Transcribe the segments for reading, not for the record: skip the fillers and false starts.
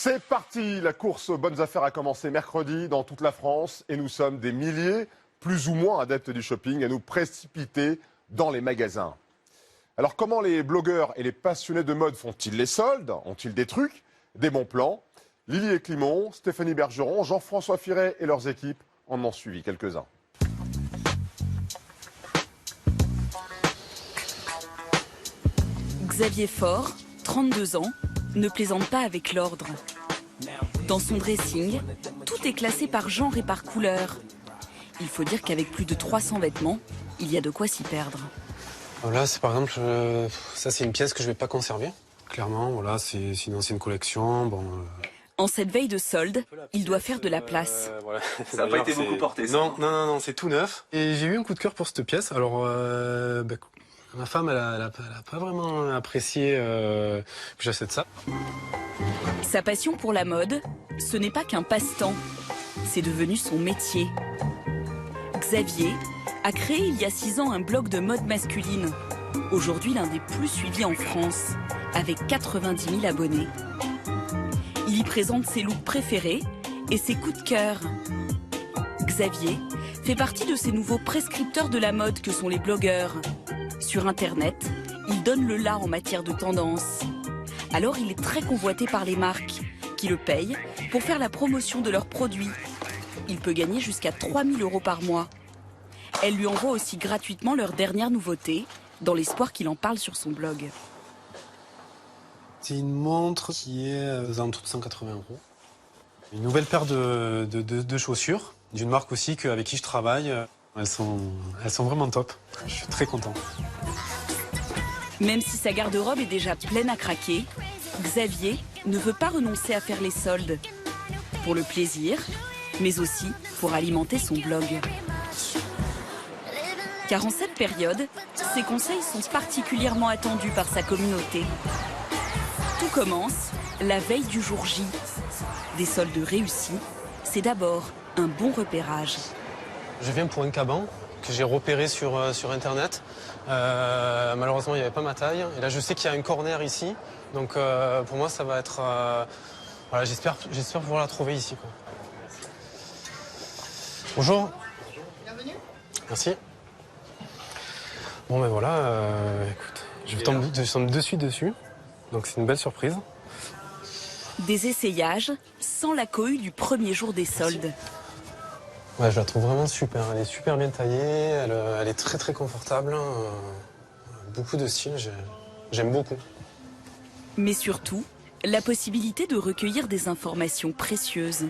C'est parti, la course aux bonnes affaires a commencé mercredi dans toute la France et nous sommes des milliers, plus ou moins adeptes du shopping, à nous précipiter dans les magasins. Alors comment les blogueurs et les passionnés de mode font-ils les soldes? Ont-ils des trucs, des bons plans? Lily et Climon, Stéphanie Bergeron, Jean-François Firet et leurs équipes en ont suivi quelques-uns. Xavier Faure, 32 ans, ne plaisante pas avec l'ordre. Dans son dressing, tout est classé par genre et par couleur. Il faut dire qu'avec plus de 300 vêtements, il y a de quoi s'y perdre. Là, c'est par exemple, ça c'est une pièce que je vais pas conserver. Clairement, voilà, c'est une ancienne collection. Bon, En cette veille de solde, il doit faire de la place. Voilà. Ça n'a pas été beaucoup porté, ça. Non, c'est tout neuf. Et j'ai eu un coup de cœur pour cette pièce. Alors, ma femme, elle a pas vraiment apprécié que j'achète ça. Sa passion pour la mode, ce n'est pas qu'un passe-temps. C'est devenu son métier. Xavier a créé il y a 6 ans un blog de mode masculine. Aujourd'hui, l'un des plus suivis en France, avec 90 000 abonnés. Il y présente ses looks préférés et ses coups de cœur. Xavier fait partie de ces nouveaux prescripteurs de la mode que sont les blogueurs. Sur Internet, il donne le là en matière de tendance. Alors il est très convoité par les marques, qui le payent pour faire la promotion de leurs produits. Il peut gagner jusqu'à 3 000 € par mois. Elle lui envoie aussi gratuitement leurs dernières nouveautés, dans l'espoir qu'il en parle sur son blog. C'est une montre qui est aux alentours de 180 €. Une nouvelle paire de chaussures, d'une marque aussi avec qui je travaille. Elles sont vraiment top. Je suis très content. Même si sa garde-robe est déjà pleine à craquer, Xavier ne veut pas renoncer à faire les soldes. Pour le plaisir, mais aussi pour alimenter son blog. Car en cette période, ses conseils sont particulièrement attendus par sa communauté. Tout commence la veille du jour J. Des soldes réussis, c'est d'abord un bon repérage. Je viens pour un caban que j'ai repéré sur Internet. Malheureusement, il n'y avait pas ma taille. Et là, je sais qu'il y a un corner ici. Donc, pour moi, ça va être... voilà, j'espère pouvoir la trouver ici, quoi. Bonjour. Bienvenue. Merci. Bon, ben voilà, écoute, je tombe de suite dessus. Donc, c'est une belle surprise. Des essayages sans la cohue du premier jour des soldes. Ouais, je la trouve vraiment super. Elle est super bien taillée, elle est très très confortable. Beaucoup de style, j'aime beaucoup. Mais surtout, la possibilité de recueillir des informations précieuses.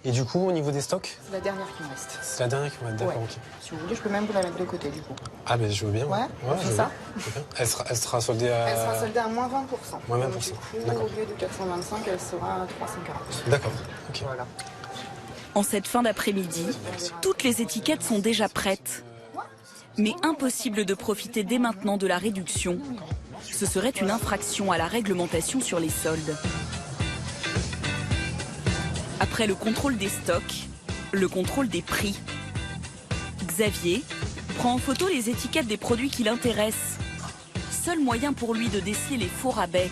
Et du coup, au niveau des stocks? C'est la dernière qui me reste. C'est la dernière qui me reste, d'accord, Ouais. ok. Si vous voulez, je peux même vous la mettre de côté, du coup. Ah, ben je veux bien. Ouais, on fait ça. Elle sera soldée à... Elle sera soldée à moins 20%. Moins 20%, Donc, du coup, d'accord. au lieu de 425, elle sera à 340. D'accord, ok. Voilà. En cette fin d'après-midi, toutes les étiquettes sont déjà prêtes. Mais impossible de profiter dès maintenant de la réduction. Ce serait une infraction à la réglementation sur les soldes. Après le contrôle des stocks, le contrôle des prix. Xavier prend en photo les étiquettes des produits qui l'intéressent. Seul moyen pour lui de déceler les faux rabais.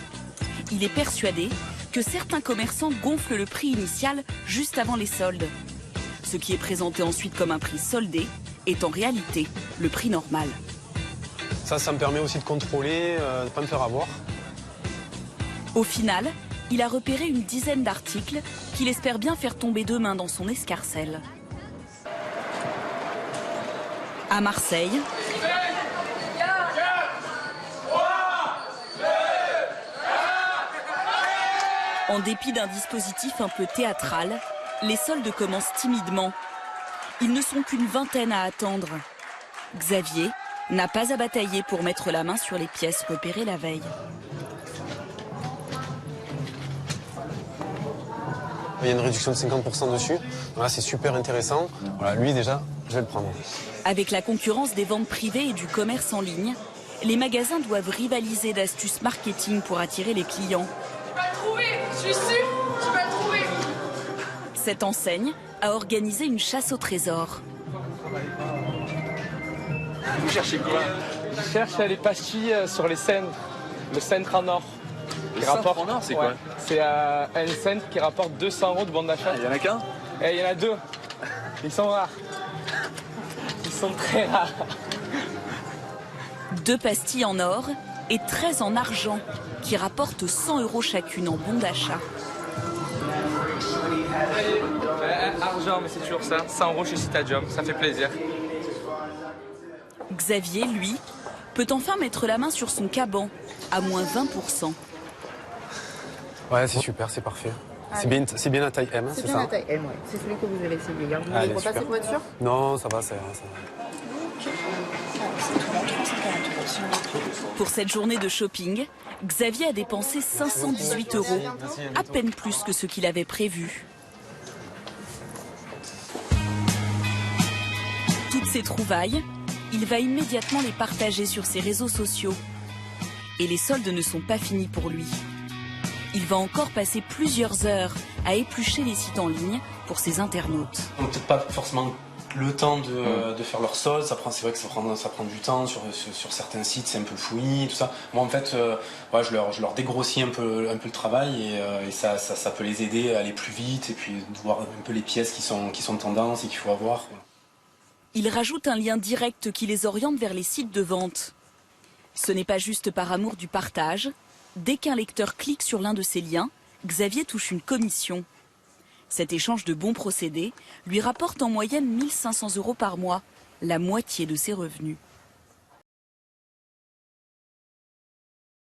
Il est persuadé que certains commerçants gonflent le prix initial juste avant les soldes. Ce qui est présenté ensuite comme un prix soldé est en réalité le prix normal. Ça me permet aussi de contrôler, de ne pas me faire avoir. Au final, il a repéré une dizaine d'articles qu'il espère bien faire tomber demain dans son escarcelle. À Marseille, en dépit d'un dispositif un peu théâtral, les soldes commencent timidement. Ils ne sont qu'une vingtaine à attendre. Xavier n'a pas à batailler pour mettre la main sur les pièces repérées la veille. Il y a une réduction de 50% dessus. Voilà, c'est super intéressant. Voilà, lui déjà, je vais le prendre. Avec la concurrence des ventes privées et du commerce en ligne, les magasins doivent rivaliser d'astuces marketing pour attirer les clients. Tu vas le trouver, je suis sûre, tu vas le trouver. Cette enseigne a organisé une chasse au trésor. Vous cherchez quoi? Je cherche les pastilles sur les Seines, le Seine-Nord. Qui rapporte, en or, c'est quoi? C'est un cent qui rapporte 200 € de bon d'achat. Il y en a qu'un? Et il y en a 2. Ils sont rares. Ils sont très rares. 2 pastilles en or et 13 en argent qui rapportent 100 € chacune en bon d'achat. Argent, mais c'est toujours ça. 100 € chez Citadium, ça fait plaisir. Xavier, lui, peut enfin mettre la main sur son caban, à moins 20%. Ouais, c'est super, c'est parfait. C'est bien la taille M, C'est c'est bien ça? la taille M, ouais. C'est celui que vous avez essayé. Vous voulez Allez, repasser super. pour être sûr? Non, ça va, ça va. Pour cette journée de shopping, Xavier a dépensé 518 €, à peine plus que ce qu'il avait prévu. Toutes ces trouvailles, il va immédiatement les partager sur ses réseaux sociaux. Et les soldes ne sont pas finis pour lui. Il va encore passer plusieurs heures à éplucher les sites en ligne pour ses internautes. On n'a peut-être pas forcément le temps de faire leur solde, c'est vrai que ça prend du temps sur certains sites, c'est un peu le fouillis, tout ça. Moi en fait, je leur dégrossis un peu le travail et ça peut les aider à aller plus vite et puis de voir un peu les pièces qui sont tendances et qu'il faut avoir. Il rajoute un lien direct qui les oriente vers les sites de vente. Ce n'est pas juste par amour du partage. Dès qu'un lecteur clique sur l'un de ces liens, Xavier touche une commission. Cet échange de bons procédés lui rapporte en moyenne 1 500 € par mois, la moitié de ses revenus.